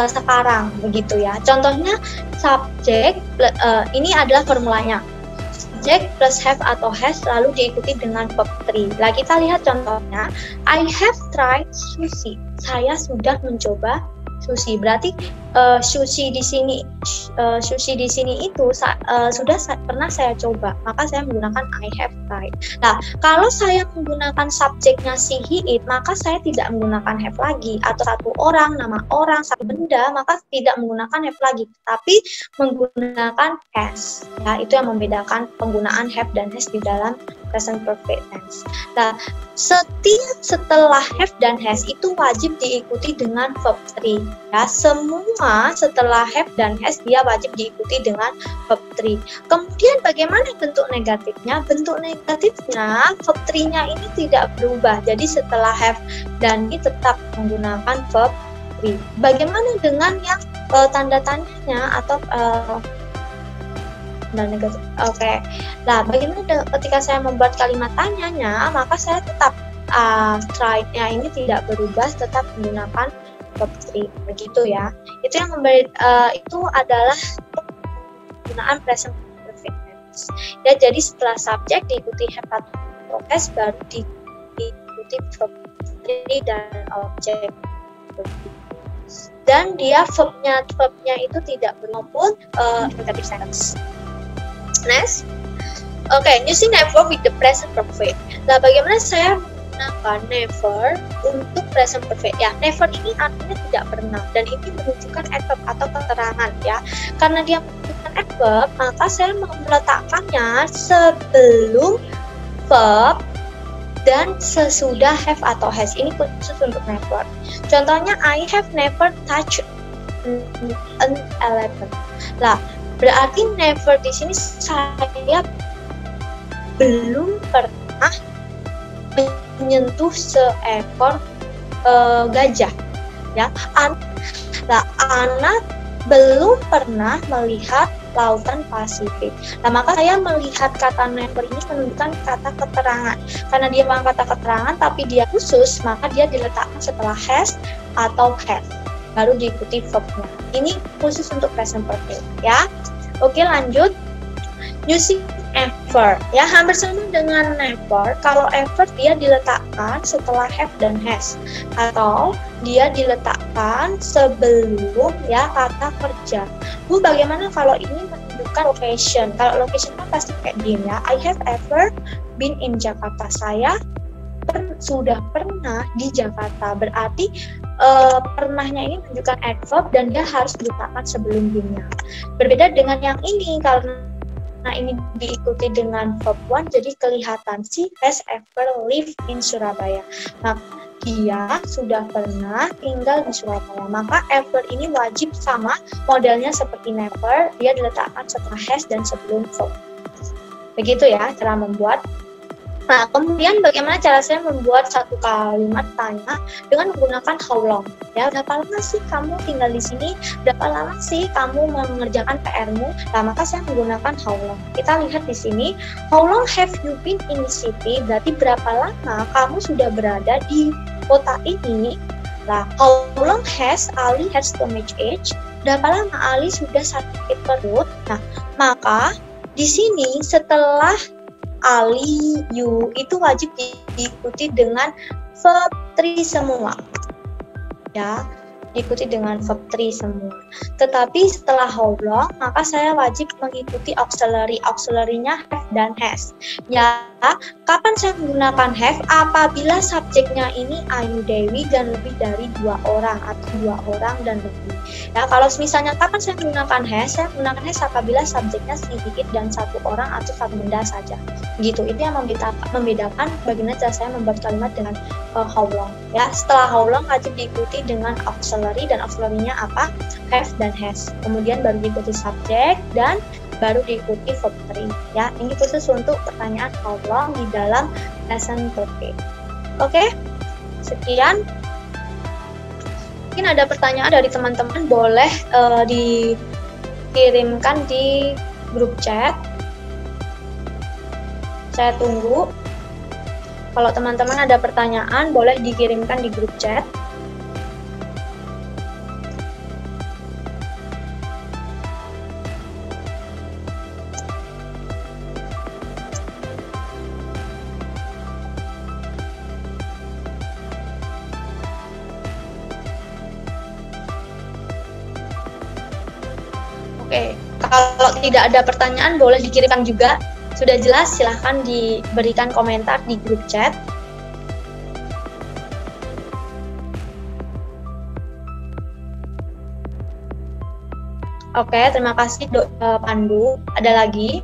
sekarang, begitu ya. Contohnya subject, ini adalah formulanya, subject plus have atau has lalu diikuti dengan verb 3. Nah, kita lihat contohnya, I have tried sushi. Saya sudah mencoba sushi. Berarti sushi di sini itu sudah pernah saya coba, maka saya menggunakan I have tried. Nah, kalau saya menggunakan subjeknya she, he, it, maka saya tidak menggunakan have lagi, atau satu orang, nama orang, satu benda, maka tidak menggunakan have lagi, tapi menggunakan has. Ya, itu yang membedakan penggunaan have dan has di dalam present perfect tense. Nah, setiap setelah have dan has itu wajib diikuti dengan verb 3. Ya, semua setelah have dan has dia wajib diikuti dengan verb 3. Kemudian bagaimana bentuk negatifnya? Bentuk negatifnya verb 3-nya ini tidak berubah. Jadi setelah have dan ini tetap menggunakan verb 3. Bagaimana dengan yang tanda tanyanya atau negatif? Oke. Nah, bagaimana ketika saya membuat kalimat tanyanya, maka saya tetap tried-nya ini tidak berubah, tetap menggunakan verb 3, begitu ya. Itu yang itu adalah penggunaan present perfect tense. Ya, jadi setelah subjek diikuti have atau has, baru diikuti verb dan objek. Dan dia verbnya itu tidak bermaupun negative sentence. Next, using never with the present perfect. Nah, bagaimana saya menggunakan never untuk present perfect? Ya, never ini artinya tidak pernah dan ini menunjukkan adverb atau keterangan ya. Karena dia menunjukkan adverb, maka saya meletakkannya sebelum verb dan sesudah have atau has. Ini khusus untuk never. Contohnya, I have never touched an elephant. Lah, berarti never di sini saya belum pernah menyentuh seekor gajah. Ya, anak belum pernah melihat lautan Pasifik. Nah, maka saya melihat kata never ini menunjukkan kata keterangan. Karena dia bukan kata keterangan, tapi dia khusus, maka dia diletakkan setelah has atau have. Baru diikuti verbnya. Ini khusus untuk present perfect, ya. Oke, lanjut. Using ever, ya, hampir sama dengan never. Kalau ever dia diletakkan setelah have dan has, atau dia diletakkan sebelum ya kata kerja. Bu, bagaimana kalau ini menunjukkan location? Kalau location kan pasti kayak dim ya. I have ever been in Jakarta. Saya sudah pernah di Jakarta. Berarti pernahnya ini menunjukkan adverb dan dia harus diletakkan sebelum dimnya. Berbeda dengan yang ini, karena ini diikuti dengan verb one, jadi kelihatan she has ever lived in Surabaya. Nah, dia sudah pernah tinggal di Surabaya. Maka ever ini wajib sama modelnya seperti never, dia diletakkan setelah has dan sebelum verb. Begitu ya cara membuat. Nah, kemudian bagaimana cara saya membuat satu kalimat tanya dengan menggunakan how long? Ya, berapa lama sih kamu tinggal di sini? Berapa lama sih kamu mengerjakan PR-mu? Nah, maka saya menggunakan how long. Kita lihat di sini, how long have you been in the city? Berarti berapa lama kamu sudah berada di kota ini? Nah, how long has Ali had stomach ache? Berapa lama Ali sudah sakit perut? Nah, maka di sini setelah Ali, you itu wajib diikuti dengan verb 3 semua. Ya, diikuti dengan verb 3 semua. Tetapi setelah how long, maka saya wajib mengikuti auxiliary. Auxiliary-nya have dan has. Ya, kapan saya menggunakan have? Apabila subjeknya ini Ayu Dewi dan lebih dari 2 orang atau 2 orang dan lebih. Ya, kalau misalnya kapan saya menggunakan has? Saya menggunakan has apabila subjeknya sedikit dan 1 orang atau 1 benda saja. Gitu, itu yang membedakan bagaimana cara saya membuat kalimat dengan how long. Ya, setelah how long wajib diikuti dengan auxiliary dan auxiliary-nya apa? Have dan has. Kemudian baru diikuti subjek dan baru diikuti verb 3. Ya, ini khusus untuk pertanyaan how long di dalam present perfect. Oke, sekian. Mungkin ada pertanyaan dari teman-teman, boleh dikirimkan di grup chat. Saya tunggu. Kalau teman-teman ada pertanyaan, boleh dikirimkan di grup chat. Oke, kalau tidak ada pertanyaan boleh dikirimkan juga. Sudah jelas, silahkan diberikan komentar di grup chat. Oke, terima kasih Pandu. Ada lagi?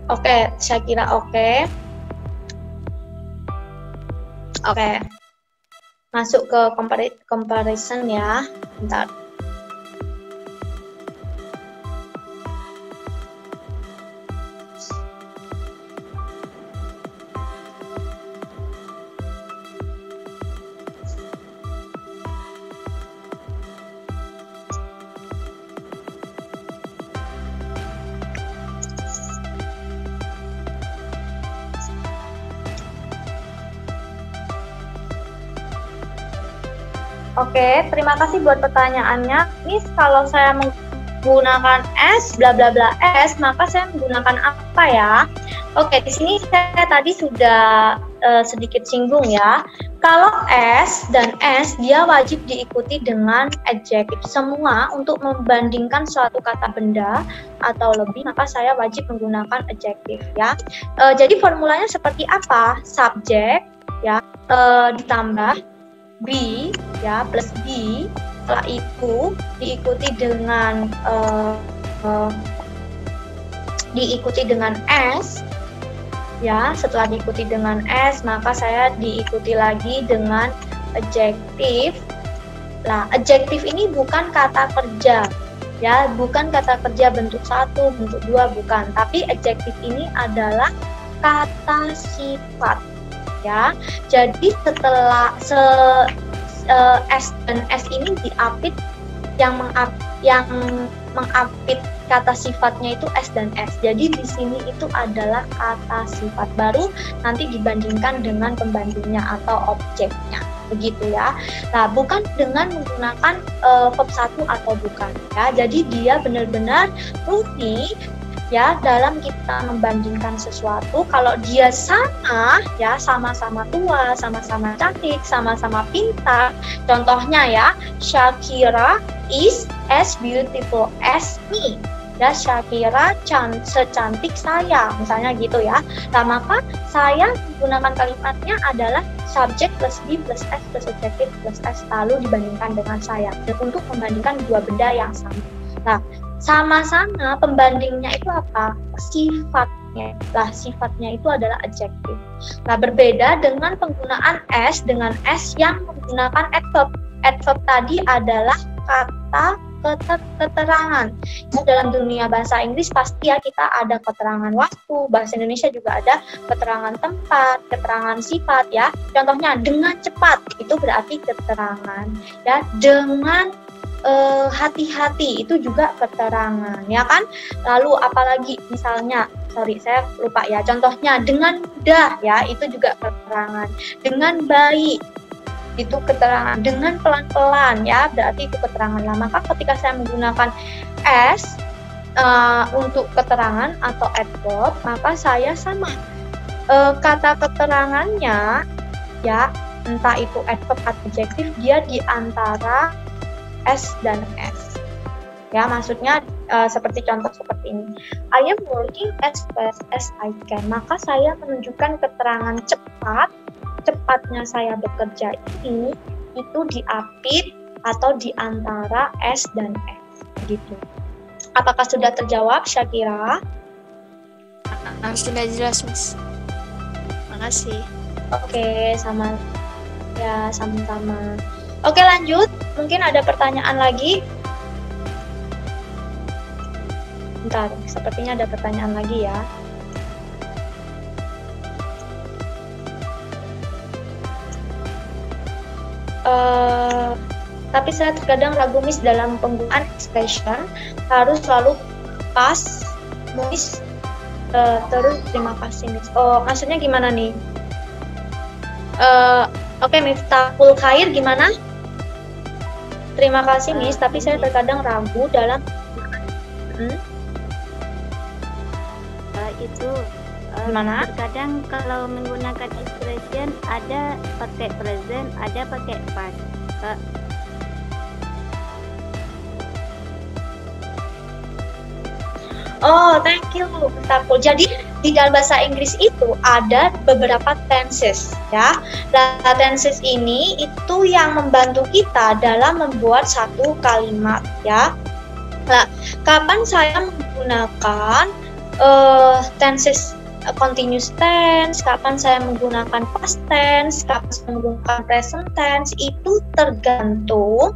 Oke, saya kira oke. Oke. Masuk ke comparison ya. Bentar. Oke, terima kasih buat pertanyaannya. Miss, kalau saya menggunakan S, bla bla bla S, maka saya menggunakan apa ya? Oke, di sini saya tadi sudah sedikit singgung ya. Kalau S dan S dia wajib diikuti dengan adjective. Semua untuk membandingkan suatu kata benda atau lebih, maka saya wajib menggunakan adjective ya. Jadi formulanya seperti apa? Subject ya ditambah be ya plus be. Setelah itu diikuti dengan S ya. Setelah diikuti dengan S, maka saya diikuti lagi dengan adjective. Nah, adjective ini bukan kata kerja ya, bukan kata kerja bentuk 1, bentuk 2, bukan, tapi adjective ini adalah kata sifat ya. Jadi setelah S dan S ini diapit, yang mengapit kata sifatnya itu S dan S. Jadi di sini itu adalah kata sifat, baru nanti dibandingkan dengan pembandingnya atau objeknya, begitu ya. Nah, bukan dengan menggunakan verb 1 atau bukan ya. Jadi dia benar-benar murni ya dalam kita membandingkan sesuatu. Kalau dia sama ya, sama-sama tua, sama-sama cantik, sama-sama pintar, contohnya ya, Shakira is as beautiful as me ya, Shakira secantik saya, misalnya gitu ya. Nah, maka saya menggunakan kalimatnya adalah subject plus be plus S plus adjective plus S, lalu dibandingkan dengan saya, dan untuk membandingkan dua benda yang sama. Nah, sama-sama pembandingnya itu apa? Sifatnya. Lah, sifatnya itu adalah adjective. Nah, berbeda dengan penggunaan S dengan S yang menggunakan adverb. Adverb tadi adalah kata keterangan. Nah, dalam dunia bahasa Inggris pasti ya kita ada keterangan waktu, bahasa Indonesia juga ada keterangan tempat, keterangan sifat ya. Contohnya dengan cepat itu berarti keterangan ya, dengan hati-hati itu juga keterangan ya kan. Lalu apalagi misalnya, saya lupa ya, contohnya dengan mudah ya, itu juga keterangan. Dengan baik itu keterangan. Dengan pelan-pelan ya, berarti itu keterangan. Nah, maka ketika saya menggunakan S untuk keterangan atau adverb, maka saya sama kata keterangannya ya, entah itu adverb atau adjective, dia di antara S dan S ya, maksudnya seperti contoh seperti ini, I am working as fast as I can, maka saya menunjukkan keterangan cepat. Cepatnya saya bekerja ini itu diapit atau di antara S dan S gitu. Apakah sudah terjawab, Shakira? Sudah jelas, Miss. Makasih. Oke, sama-sama. Oke, lanjut. Mungkin ada pertanyaan lagi? Bentar, sepertinya ada pertanyaan lagi ya. Tapi saya terkadang ragu, Miss, dalam penggunaan expression harus selalu pas, Miss, terus terima kasih, Miss. Oh, maksudnya gimana nih? Oke, Miftahul Khair gimana? Terima kasih, Miss, tapi saya terkadang ragu dalam itu gimana? Terkadang kalau menggunakan expression ada pakai present, ada pakai past. Oh, thank you, Miftahul. Jadi di dalam bahasa Inggris itu ada beberapa tenses ya. Nah, tenses ini itu yang membantu kita dalam membuat satu kalimat ya. Nah, kapan saya menggunakan tenses continuous tense, kapan saya menggunakan past tense, kapan saya menggunakan present tense, itu tergantung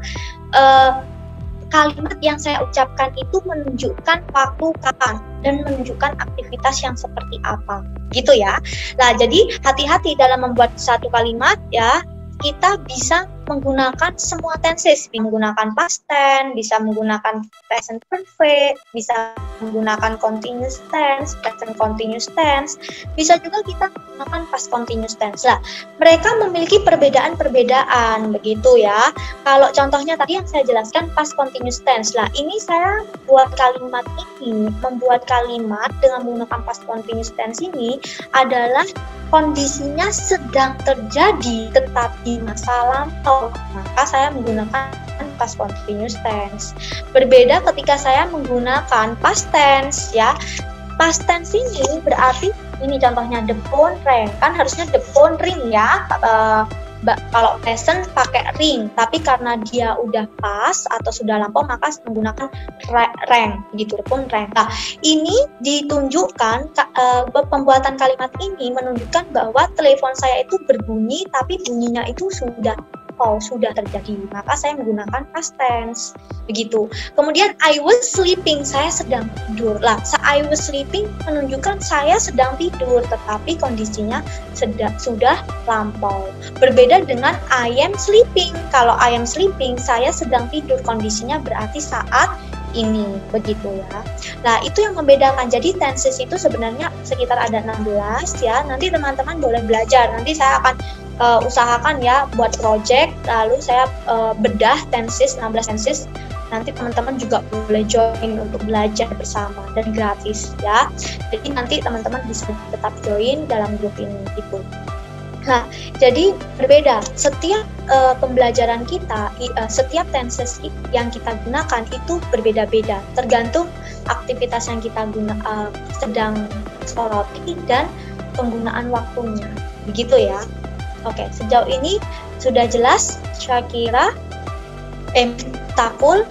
kalimat yang saya ucapkan itu menunjukkan waktu kapan dan menunjukkan aktivitas yang seperti apa, gitu ya. Nah, jadi hati-hati dalam membuat satu kalimat ya. Kita bisa menggunakan semua tenses, menggunakan past tense, bisa menggunakan present perfect, bisa menggunakan continuous tense, present continuous tense, bisa juga kita menggunakan past continuous tense. Lah, mereka memiliki perbedaan-perbedaan begitu ya. Kalau contohnya tadi yang saya jelaskan past continuous tense. Lah, ini saya membuat kalimat dengan menggunakan past continuous tense ini adalah kondisinya sedang terjadi tetapi masa lampau, maka saya menggunakan past continuous tense. Berbeda ketika saya menggunakan past tense ya. Past tense ini berarti ini contohnya the phone rang, kan harusnya the phone ring ya. Kalau present pakai ring, tapi karena dia udah past atau sudah lampau maka menggunakan rang gitu, the phone rang. Nah, ini ditunjukkan pembuatan kalimat ini menunjukkan bahwa telepon saya itu berbunyi tapi bunyinya itu sudah terjadi, maka saya menggunakan past tense begitu. Kemudian I was sleeping, saya sedang tidur. Lah, I was sleeping menunjukkan saya sedang tidur tetapi kondisinya sudah lampau. Berbeda dengan I am sleeping. Kalau I am sleeping, saya sedang tidur, kondisinya berarti saat ini begitu ya. Nah, itu yang membedakan. Jadi tenses itu sebenarnya sekitar ada 16 ya. Nanti teman-teman boleh belajar. Nanti saya akan usahakan ya buat project, lalu saya bedah tenses 16 tenses. Nanti teman-teman juga boleh join untuk belajar bersama dan gratis ya. Jadi nanti teman-teman bisa tetap join dalam grup ini gitu. Nah, jadi berbeda. Setiap pembelajaran kita, setiap tenses yang kita gunakan itu berbeda-beda, tergantung aktivitas yang kita sedang soroti dan penggunaan waktunya. Begitu ya. Oke, sejauh ini sudah jelas Syakira, Takul.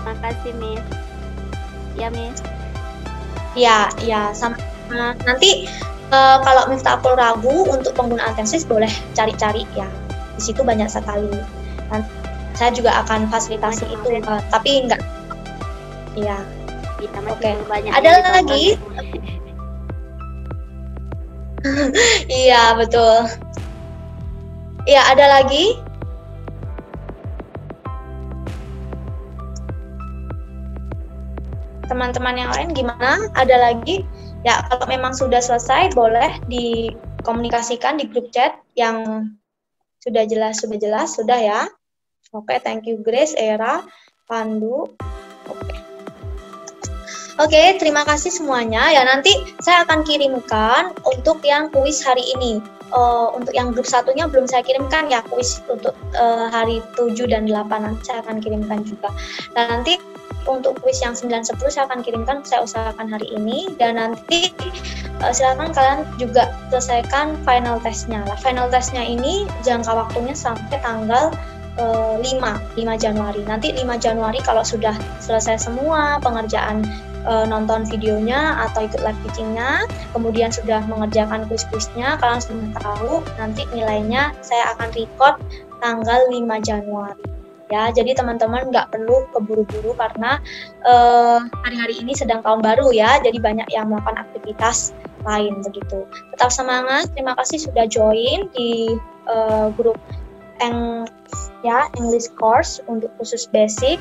Makasih, Miss. Ya, Miss. Ya, sama. Nanti kalau Miftahul ragu untuk penggunaan tenses boleh cari-cari ya. Di situ banyak sekali. Nanti saya juga akan fasilitasi itu, tapi enggak. Iya. Oke. Ada lagi? Iya, betul. Iya, ada lagi? Teman-teman yang lain gimana? Ada lagi? Ya, kalau memang sudah selesai, boleh dikomunikasikan di grup chat yang sudah jelas, sudah ya. Oke, thank you Grace, Era, Pandu. Oke, terima kasih semuanya. Ya, nanti saya akan kirimkan untuk yang kuis hari ini. Untuk yang grup satunya belum saya kirimkan ya, kuis untuk hari 7 dan 8 nanti saya akan kirimkan juga. Dan nanti untuk kuis yang 9, 10 saya akan kirimkan, saya usahakan hari ini. Dan nanti silakan kalian juga selesaikan final testnya. Final testnya ini jangka waktunya sampai tanggal 5 Januari. Nanti 5 Januari kalau sudah selesai semua pengerjaan nonton videonya atau ikut live teachingnya, kemudian sudah mengerjakan kuis-kuisnya, kalian sudah tahu nanti nilainya saya akan record tanggal 5 Januari. Ya, jadi teman-teman nggak perlu keburu-buru karena hari-hari ini sedang tahun baru ya, jadi banyak yang melakukan aktivitas lain begitu. Tetap semangat, terima kasih sudah join di grup English course untuk khusus basic.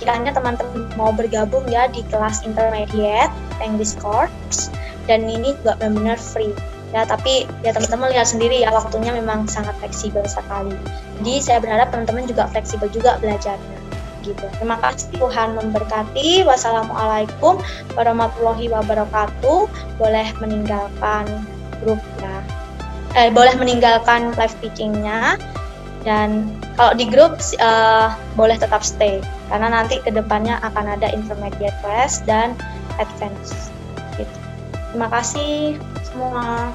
Kiranya teman-teman mau bergabung ya di kelas intermediate English course, dan ini juga benar-benar free ya, tapi ya teman-teman lihat sendiri ya, waktunya memang sangat fleksibel sekali. Jadi saya berharap teman-teman juga fleksibel juga belajarnya gitu. Terima kasih, Tuhan memberkati. Wassalamualaikum warahmatullahi wabarakatuh. Boleh meninggalkan grup ya. Boleh meninggalkan live teachingnya, dan kalau di grup boleh tetap stay karena nanti kedepannya akan ada intermediate class dan advance gitu. Terima kasih semua.